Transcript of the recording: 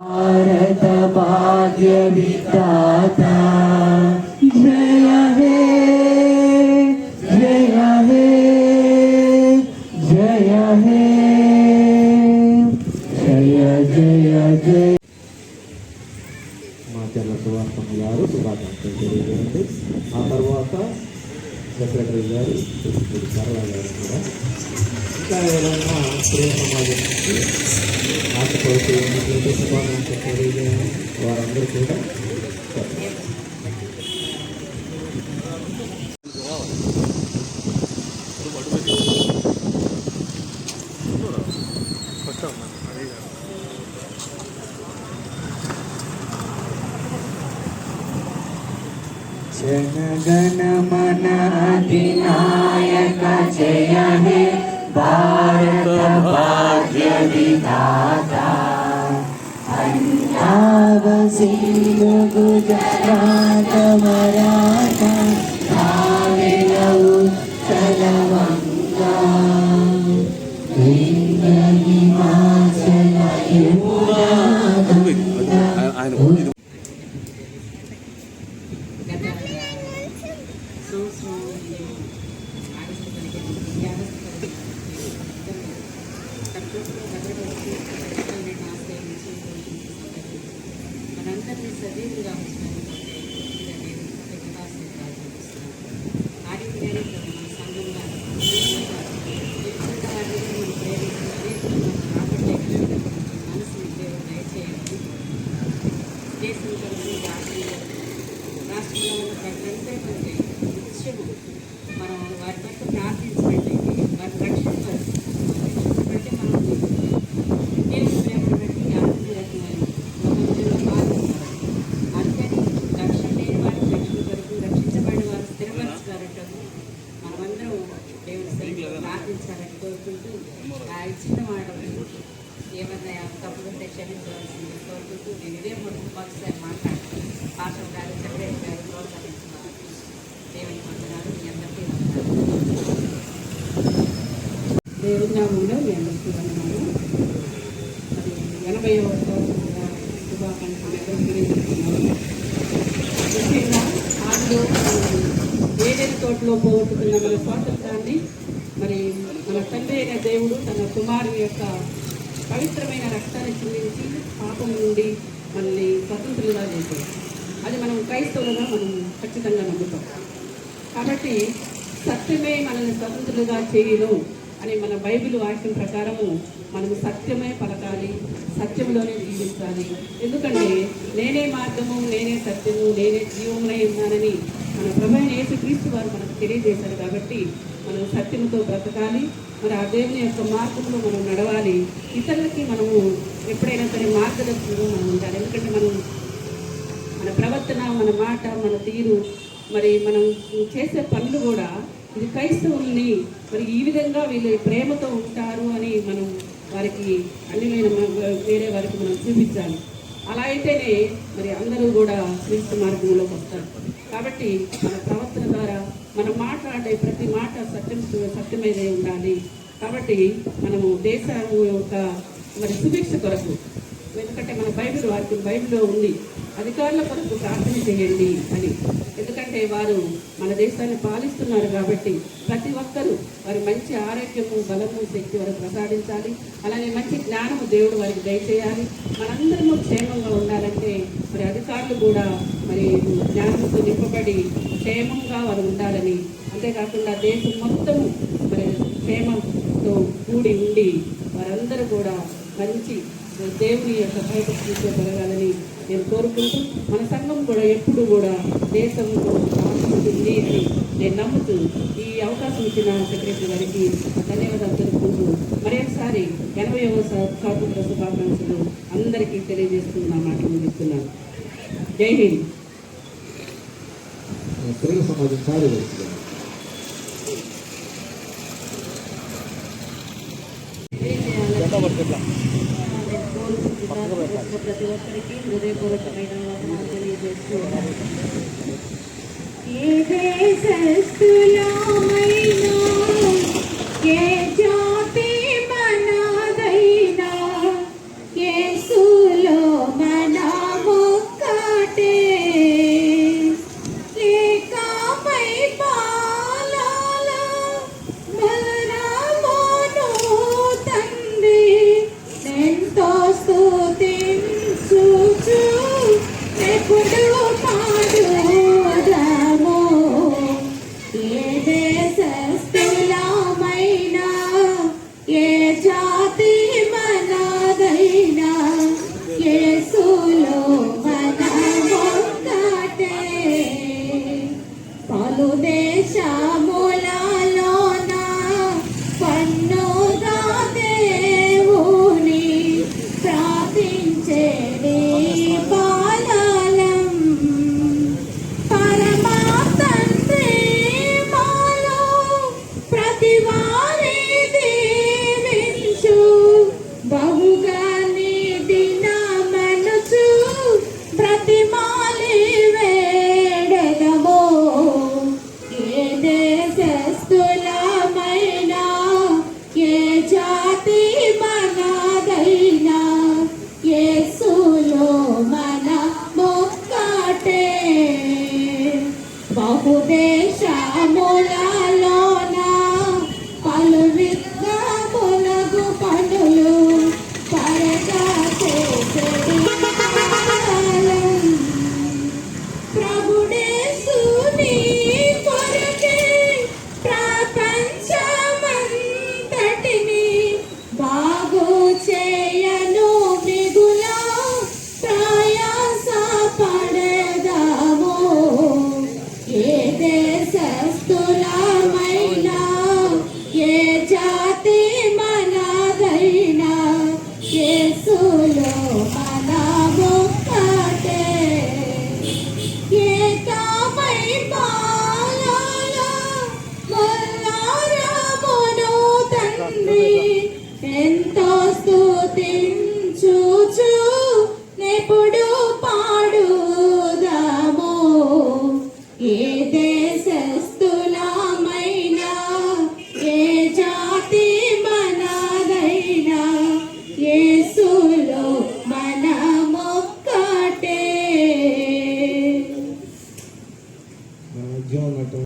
भारत भाग्य विधाता जय हे जय हे जय हे जय जय जय మాచర్ల సువార్తమ్మ గారు శుభాకాంక్షలు తెలియజేయండి. ఆ తర్వాత సెక్రటరీ గారు సరళ గారు కూడా ఇంకా ఎవరైనా ప్రియ సమాజం నుంచి ఆశపడుతూ ఉన్నట్లయితే శుభాకాంక్షలు తెలియజేయండి. వారందరూ కూడా जनगण मन अधिनायक जय हे भारत भाग्य विधाता पंजाब सिंध गुजरात मराठा तमिल उत्कल बंगा विंध्य हिमाचल यमुना गंगा మనందరినీ సజీవులుగా ఆరోగ్యానికి మన సంఘంగా మనసుని దేవుడు దయచేయండి. దేశం కొరకు రాష్ట్రంలో ఉన్న ప్రజలంటే మనకి నిత్యము మనం వారి పట్ల ప్రార్థించినట్లయితే వారి రక్షణ బట్టి మనం దేవుని ప్రేమను బట్టి ఆనందరకమైన ప్రపంచంలో పాల్గొన్నారు. అందుకని రక్షణ లేని వారి రక్షణ కొరకు రక్షించబడిన వారు స్థిరపరచుతారంటారు. మనమందరం దేవుని ప్రార్థించాలని కోరుకుంటూ ఆ ఇచ్చిన వాడు ఏమన్నా తప్పుకుంటే క్షమించవలసింది కోరుకుంటూ నేను ఇదే మొదటిసారి మాట్లాడుతున్నాను. భాష గారు సెక్రటరీ గారు ప్రోత్సహిస్తున్నారు. దేవుని వందనాలు. మీ అందరికీ వందనాలు. దేవుని నామంలో మీ అందరికీ వందనాలు. మరి 80వ శుభాకాంక్షలు తెలియజేస్తున్నాను. ముఖ్యంగా అందులో ఏదైనా తోటలో పోగొట్టుకున్న మన స్వాతంత్రాన్ని మరి మన తండ్రి అయిన దేవుడు తన కుమారుని యొక్క పవిత్రమైన రక్తాన్ని చిందించి పాపం నుండి మనల్ని స్వతంత్రులుగా చేశారు. అది మనం క్రైస్తవులుగా మనం ఖచ్చితంగా నమ్ముతాం. కాబట్టి సత్యమే మనల్ని స్వతంత్రులుగా చేయను అని మన బైబిల్ వాక్యం ప్రకారము మనము సత్యమే పలకాలి, సత్యంలోనే జీవించాలి. ఎందుకంటే నేనే మార్గము, నేనే సత్యము, నేనే జీవమునై ఉన్నానని మన ప్రభువైన యేసుక్రీస్తు వారు మనకు తెలియజేశారు. కాబట్టి మనం సత్యముతో బ్రతకాలి. మరి ఆ దేవుని యొక్క మార్గంలో మనం నడవాలి. ఇతరులకి మనము ఎప్పుడైనా సరే మార్గదర్శనంలో మనం ఉండాలి. ఎందుకంటే మనం మన ప్రవర్తన, మన మాట, మన తీరు, మరి మనం చేసే పనులు కూడా ఇది క్రైస్తవుల్ని మరి ఈ విధంగా వీళ్ళు ప్రేమతో ఉంటారు అని మనం వారికి అన్నిమైన వేరే వారికి మనం చూపించాలి. అలా అయితేనే మరి అందరూ కూడా క్రీస్తు మార్గంలోకి వస్తారు. కాబట్టి మన ప్రవర్తన ద్వారా మనం మాట్లాడే ప్రతి మాట సత్యమైనదే ఉండాలి. కాబట్టి మనము దేశం యొక్క మరి సుభిక్ష కొరకు, ఎందుకంటే మన బైబిల్ వాక్యం బైబిల్లో ఉంది, అధికారుల కొరకు ప్రార్థన చేయండి అని. ఎందుకంటే వారు మన దేశాన్ని పాలిస్తున్నారు. కాబట్టి ప్రతి ఒక్కరూ వారి మంచి ఆరోగ్యము, బలము, శక్తి వారికి ప్రసాదించాలి. అలానే మంచి జ్ఞానము దేవుడు వారికి దయచేయాలి. మనందరము క్షేమంగా ఉండాలంటే మరి అధికారులు కూడా మరి జ్ఞానంతో నింపబడి క్షేమంగా వారు ఉండాలని, అంతేకాకుండా దేశం మొత్తము మరి క్షేమంతో కూడి ఉండి వారందరూ కూడా మంచి దేవుని యొక్క భయభక్తితో పెరగాలని నేను కోరుకుంటూ, మన సంఘం కూడా ఎప్పుడు కూడా దేశంలో ఉంటుంది అని నేను నమ్ముతూ ఈ అవకాశం ఇచ్చిన సెక్రటరీ గారికి ధన్యవాదాలు తెలుపుకుంటూ మరొకసారి 80వ స్వాతంత్ర శుభాకాంక్షలు అందరికీ తెలియజేస్తూ నా మాట ముగిస్తున్నాను. జై హింద్. ప్రియ సమాజం కార్యదర్శి ప్రతి ఒక్కరికి హృదయపూర్వకమైన వందనాలు తెలియజేస్తూ ఏ దేశస్థులమైనా ఏ జాతి మనదైనా యేసులో ప్రభుడేసుని కొరకే ప్రపంచమంతటిని బాగు చేయను మిగులా ప్రయాస పడదాము ఏ దేశస్థులమైనా ఏ జాతి మనదైనా యేసులో మనమొక్కటే ఏకమై పాలన మొల్లారమును తండ్రి ఎంతో స్తుతి